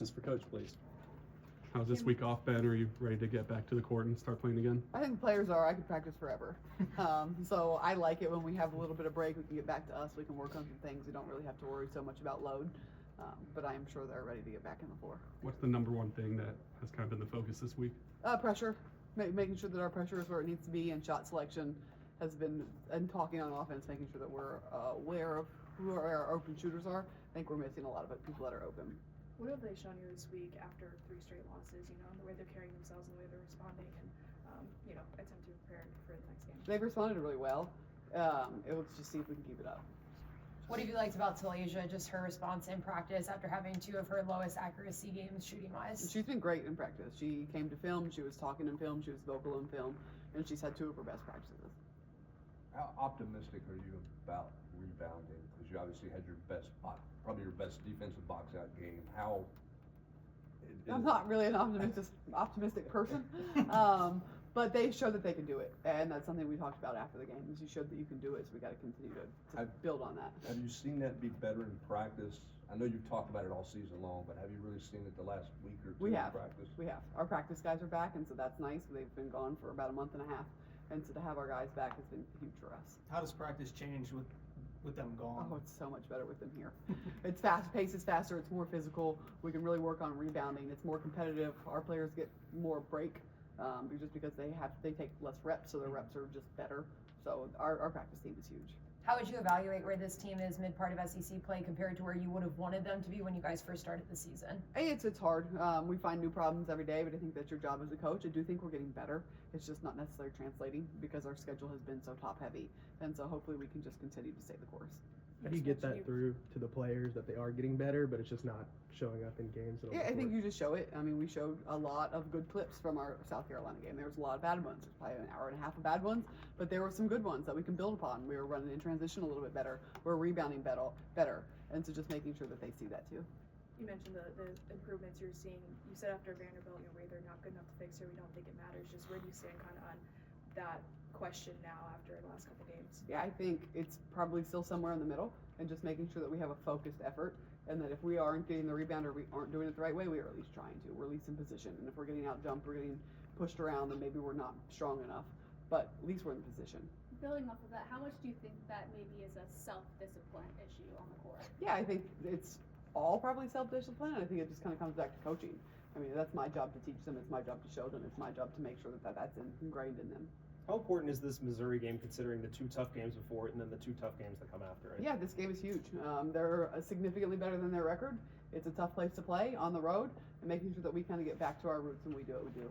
Just for Coach, please. How's this week off been? Are you ready to get back to the court and start playing again? I think the players are. I could practice forever. So I like it when we have a little bit of break. We can get back to us. We can work on some things. We don't really have to worry so much about load. But I am sure they're ready to get back on the floor. What's the number one thing that has kind of been the focus this week? Pressure. Making sure that our pressure is where it needs to be, and shot selection has been, and talking on offense, making sure that we're aware of who our open shooters are. I think we're missing a lot of people that are open. What have they shown you this week after 3 straight losses, the way they're carrying themselves and the way they're responding and, attempt to prepare for the next game? They've responded really well. Let's just see if we can keep it up. What have you liked about Talasia, just her response in practice after having 2 of her lowest accuracy games shooting-wise? She's been great in practice. She came to film, she was talking in film, she was vocal in film, and she's had 2 of her best practices. How optimistic are you about rebounding? Because you obviously had probably your best defensive box out game. I'm not really an optimistic person, but they showed that they can do it, and that's something we talked about after the game. Is you showed that you can do it, so we got to continue to build on that. Have you seen that be better in practice? I know you've talked about it all season long, but have you really seen it the last week or 2 in practice? We have. Our practice guys are back, and so that's nice. They've been gone for about a month and a half, and so to have our guys back has been huge for us. How does practice change with them gone? Oh, it's so much better with them here. It's fast, pace is faster, it's more physical. We can really work on rebounding. It's more competitive. Our players get more break just because they take less reps, so their reps are just better. So our practice team is huge. How would you evaluate where this team is mid-part of SEC play compared to where you would have wanted them to be when you guys first started the season? It's hard. We find new problems every day, but I think that's your job as a coach. I do think we're getting better. It's just not necessarily translating because our schedule has been so top-heavy, and so hopefully we can just continue to stay the course. How do you get that through to the players that they are getting better, but it's just not showing up in games? Yeah, I think you just show it. I mean, we showed a lot of good clips from our South Carolina game. There was a lot of bad ones. There's probably an hour and a half of bad ones, but there were some good ones that we can build upon. We were running in transition a little bit better. We're rebounding better, and so just making sure that they see that too. You mentioned the improvements you're seeing. You said after Vanderbilt, where they're not good enough to fix here, we don't think it matters. Just where do you stand kind of on that question now after the last couple games? Yeah, I think it's probably still somewhere in the middle, and just making sure that we have a focused effort, and that if we aren't getting the rebound or we aren't doing it the right way, we are at least trying to. We're at least in position, and if we're getting out jumped, we're getting pushed around, then maybe we're not strong enough, but at least we're in position. Building off of that, how much do you think that maybe is a self-discipline issue on the court? Yeah, I think it's all probably self-discipline, and I think it just kind of comes back to coaching. I mean, that's my job to teach them, it's my job to show them, it's my job to make sure that that's ingrained in them. How important is this Missouri game considering the 2 tough games before it and then the 2 tough games that come after it? Yeah, this game is huge. They're significantly better than their record. It's a tough place to play on the road, and making sure that we kind of get back to our roots and we do what we do.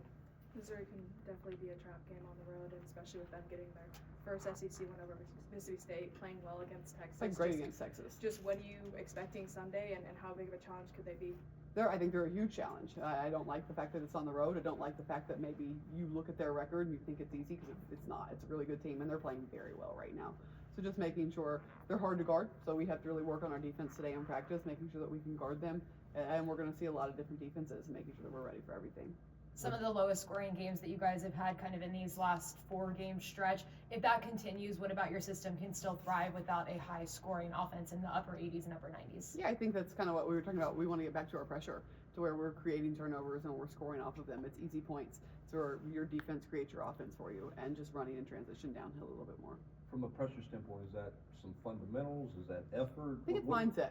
Missouri can definitely be a trap game on the road, and especially with them getting their first SEC win over Mississippi State, playing well against Texas. Playing great against Texas. Just what are you expecting Sunday, and how big of a challenge could they be? I think they're a huge challenge. I don't like the fact that it's on the road. I don't like the fact that maybe you look at their record and you think it's easy, because it's not. It's a really good team, and they're playing very well right now. So just making sure they're hard to guard. So we have to really work on our defense today in practice, making sure that we can guard them. And we're going to see a lot of different defenses, and making sure that we're ready for everything. Some of the lowest scoring games that you guys have had kind of in these last 4 game stretch. If that continues, what about your system can still thrive without a high scoring offense in the upper 80s and upper 90s? Yeah, I think that's kind of what we were talking about. We want to get back to our pressure, to where we're creating turnovers and we're scoring off of them. It's easy points. So your defense creates your offense for you, and just running in transition downhill a little bit more. From a pressure standpoint, is that some fundamentals? Is that effort? I think it's mindset.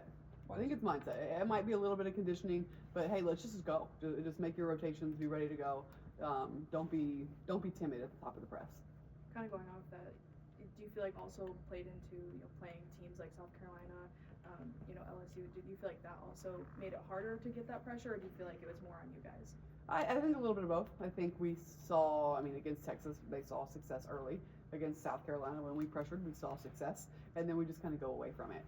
I think it's mindset. It might be a little bit of conditioning, but hey, let's just go. Just make your rotations, be ready to go. Don't be timid at the top of the press. Kind of going off that, do you feel like also played into playing teams like South Carolina, LSU? Did you feel like that also made it harder to get that pressure, or do you feel like it was more on you guys? I think a little bit of both. I think we saw, against Texas, they saw success early. Against South Carolina, when we pressured, we saw success, and then we just kind of go away from it.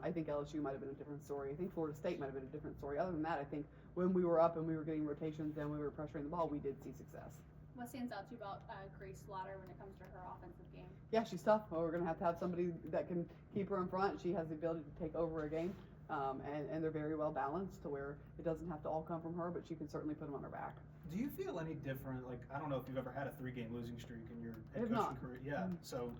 I think LSU might have been a different story. I think Florida State might have been a different story. Other than that, I think when we were up and we were getting rotations and we were pressuring the ball, we did see success. What stands out to you about Grace Slaughter when it comes to her offensive game? Yeah, she's tough. Well, we're going to have somebody that can keep her in front. She has the ability to take over a game, and they're very well balanced to where it doesn't have to all come from her, but she can certainly put them on her back. Do you feel any different? Like, I don't know if you've ever had a 3-game losing streak in your head coaching not. career. Yeah. So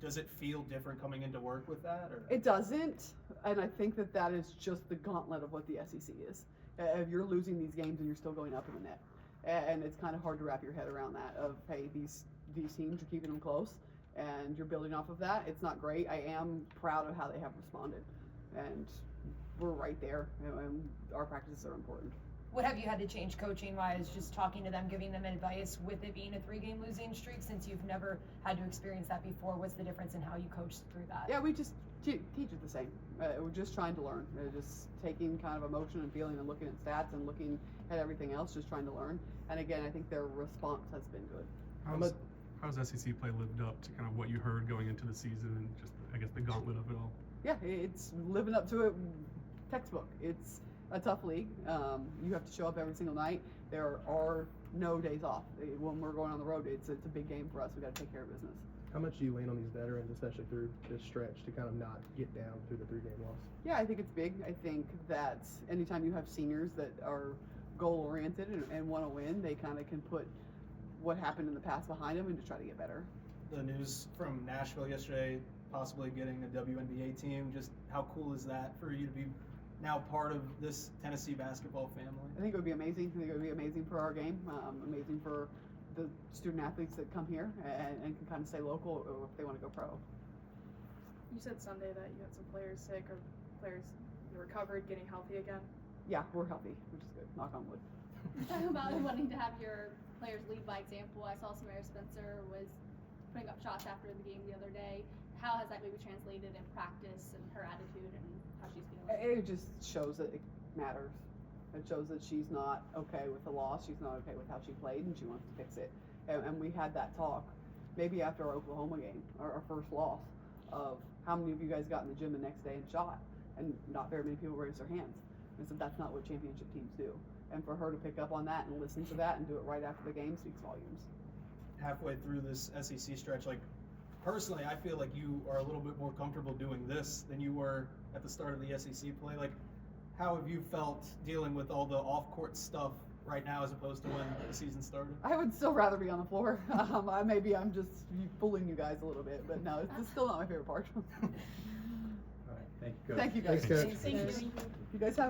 does it feel different coming into work with that? Or? It doesn't, and I think that is just the gauntlet of what the SEC is. If you're losing these games and you're still going up in the net, and it's kind of hard to wrap your head around that. Of hey, these teams are keeping them close, and you're building off of that. It's not great. I am proud of how they have responded, and we're right there, and our practices are important. What have you had to change coaching wise, just talking to them, giving them advice with it being a 3-game losing streak, since you've never had to experience that before? What's the difference in how you coached through that? Yeah, we just teach it the same. We're just trying to learn. Just taking kind of emotion and feeling and looking at stats and looking at everything else, just trying to learn. And again, I think their response has been good. How's SEC play lived up to kind of what you heard going into the season and just, I guess, the gauntlet of it all? Yeah, it's living up to it. Textbook. It's a tough league. You have to show up every single night. There are no days off. When we're going on the road, it's a big game for us. We got to take care of business. How much do you lean on these veterans, especially through this stretch, to kind of not get down through the 3-game loss? Yeah, I think it's big. I think that anytime you have seniors that are goal-oriented and want to win, they kind of can put what happened in the past behind them and just try to get better. The news from Nashville yesterday, possibly getting a WNBA team, just how cool is that for you to be now part of this Tennessee basketball family? I think it would be amazing. I think it would be amazing for our game, amazing for the student athletes that come here and can kind of stay local or if they want to go pro. You said Sunday that you had some players sick or players recovered, getting healthy again. Yeah, we're healthy, which is good. Knock on wood. Talk about wanting to have your players lead by example. I saw Samara Spencer was putting up shots after the game the other day. How has that maybe translated in practice and her attitude and how she's feeling? It just shows that it matters. It shows that she's not okay with the loss. She's not okay with how she played, and she wants to fix it. And we had that talk maybe after our Oklahoma game, our first loss, of how many of you guys got in the gym the next day and shot, and not very many people raised their hands. And so that's not what championship teams do. And for her to pick up on that and listen to that and do it right after the game speaks volumes. Halfway through this SEC stretch, like personally, I feel like you are a little bit more comfortable doing this than you were at the start of the SEC play. Like, how have you felt dealing with all the off-court stuff right now as opposed to when the season started? I would still rather be on the floor. Maybe I'm just fooling you guys a little bit, but no, it's still not my favorite part. All right, thank you, Coach. Thank you guys. Thanks, Coach. Thank you. You guys have